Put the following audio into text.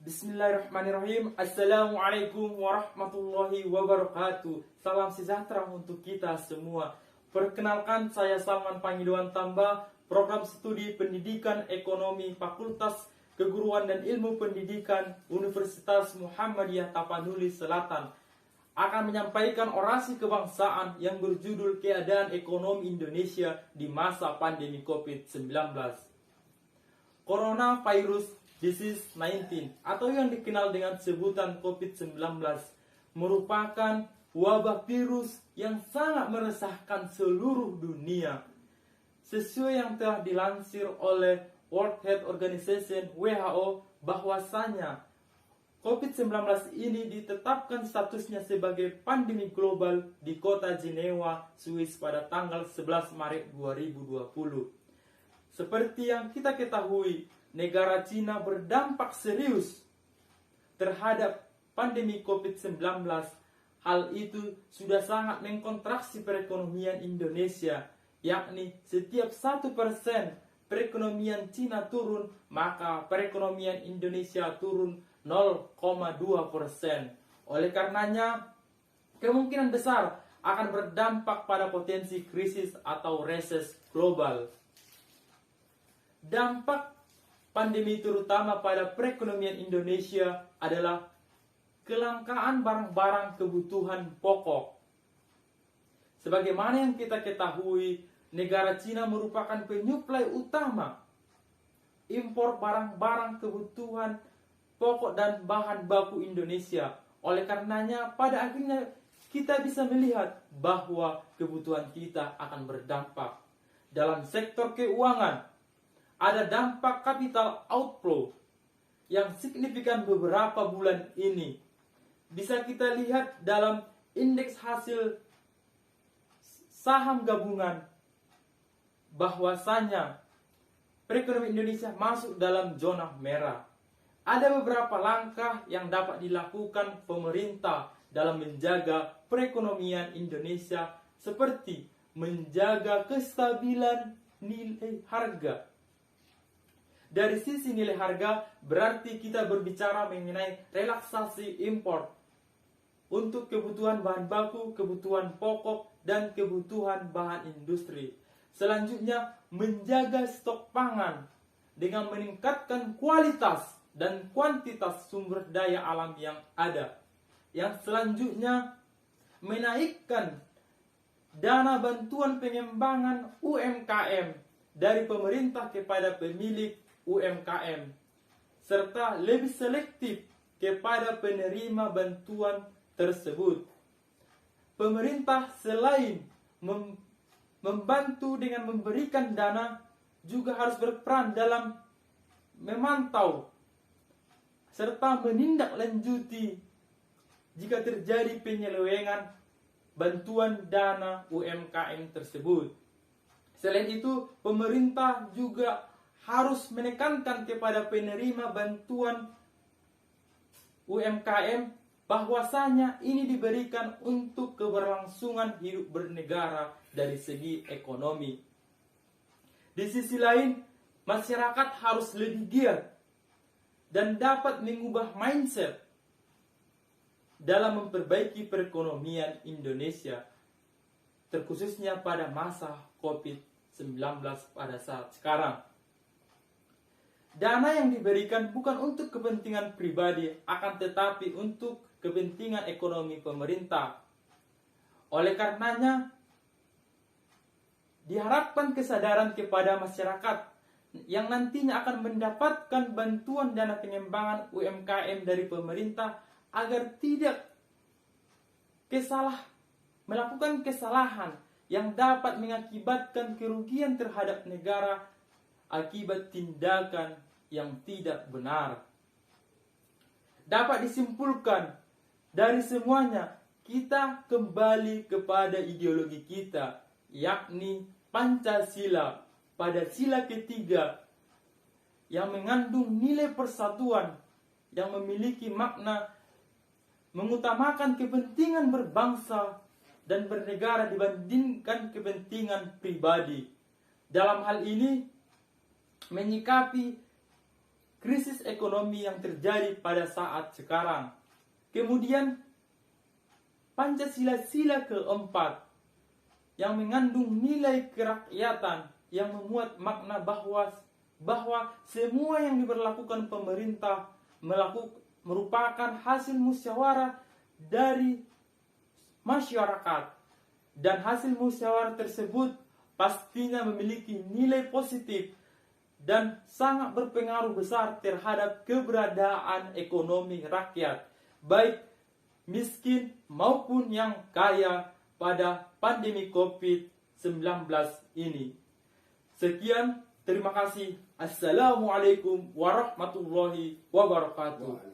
Bismillahirrahmanirrahim. Assalamualaikum warahmatullahi wabarakatuh. Salam sejahtera untuk kita semua. Perkenalkan, saya Salman Pangidwan Tamba, Program Studi Pendidikan Ekonomi Fakultas Keguruan dan Ilmu Pendidikan Universitas Muhammadiyah Tapanuli Selatan, akan menyampaikan orasi kebangsaan yang berjudul Keadaan Ekonomi Indonesia di Masa Pandemi COVID-19. Coronavirus Disease 19 atau yang dikenal dengan sebutan COVID-19 merupakan wabah virus yang sangat meresahkan seluruh dunia. Sesuai yang telah dilansir oleh World Health Organization (WHO), bahwasanya COVID-19 ini ditetapkan statusnya sebagai pandemi global di kota Jenewa, Swiss pada tanggal 11 Maret 2020. Seperti yang kita ketahui, negara Cina berdampak serius terhadap pandemi COVID-19. Hal itu sudah sangat mengkontraksi perekonomian Indonesia, yakni setiap 1% perekonomian Cina turun, maka perekonomian Indonesia turun 0,2%. Oleh karenanya, kemungkinan besar akan berdampak pada potensi krisis atau resesi global. Dampak pandemi terutama pada perekonomian Indonesia adalah kelangkaan barang-barang kebutuhan pokok. Sebagaimana yang kita ketahui, negara Cina merupakan penyuplai utama impor barang-barang kebutuhan pokok dan bahan baku Indonesia. Oleh karenanya, pada akhirnya kita bisa melihat bahwa kebutuhan kita akan berdampak. Dalam sektor keuangan, ada dampak capital outflow yang signifikan beberapa bulan ini. Bisa kita lihat dalam indeks hasil saham gabungan bahwasanya perekonomian Indonesia masuk dalam zona merah. Ada beberapa langkah yang dapat dilakukan pemerintah dalam menjaga perekonomian Indonesia, seperti menjaga kestabilan nilai harga. Dari sisi nilai harga, berarti kita berbicara mengenai relaksasi impor untuk kebutuhan bahan baku, kebutuhan pokok, dan kebutuhan bahan industri. Selanjutnya, menjaga stok pangan dengan meningkatkan kualitas dan kuantitas sumber daya alam yang ada. Yang selanjutnya, menaikkan dana bantuan pengembangan UMKM dari pemerintah kepada pemilik UMKM, serta lebih selektif kepada penerima bantuan tersebut. Pemerintah selain membantu dengan memberikan dana, juga harus berperan dalam memantau serta menindaklanjuti jika terjadi penyelewengan bantuan dana UMKM tersebut. Selain itu, pemerintah juga harus menekankan kepada penerima bantuan UMKM bahwasanya ini diberikan untuk keberlangsungan hidup bernegara dari segi ekonomi. Di sisi lain, masyarakat harus lebih giat dan dapat mengubah mindset dalam memperbaiki perekonomian Indonesia, terkhususnya pada masa COVID-19 pada saat sekarang. Dana yang diberikan bukan untuk kepentingan pribadi, akan tetapi untuk kepentingan ekonomi pemerintah. Oleh karenanya, diharapkan kesadaran kepada masyarakat yang nantinya akan mendapatkan bantuan dana pengembangan UMKM dari pemerintah agar tidak melakukan kesalahan yang dapat mengakibatkan kerugian terhadap negara akibat tindakan yang tidak benar. Dapat disimpulkan dari semuanya, kita kembali kepada ideologi kita, yakni Pancasila pada sila ketiga yang mengandung nilai persatuan yang memiliki makna mengutamakan kepentingan berbangsa dan bernegara dibandingkan kepentingan pribadi. Dalam hal ini, menyikapi krisis ekonomi yang terjadi pada saat sekarang. Kemudian Pancasila sila keempat yang mengandung nilai kerakyatan yang memuat makna bahwa semua yang diberlakukan pemerintah merupakan hasil musyawarah dari masyarakat, dan hasil musyawarah tersebut pastinya memiliki nilai positif dan sangat berpengaruh besar terhadap keberadaan ekonomi rakyat, baik miskin maupun yang kaya pada pandemi COVID-19 ini. Sekian, terima kasih. Assalamualaikum warahmatullahi wabarakatuh.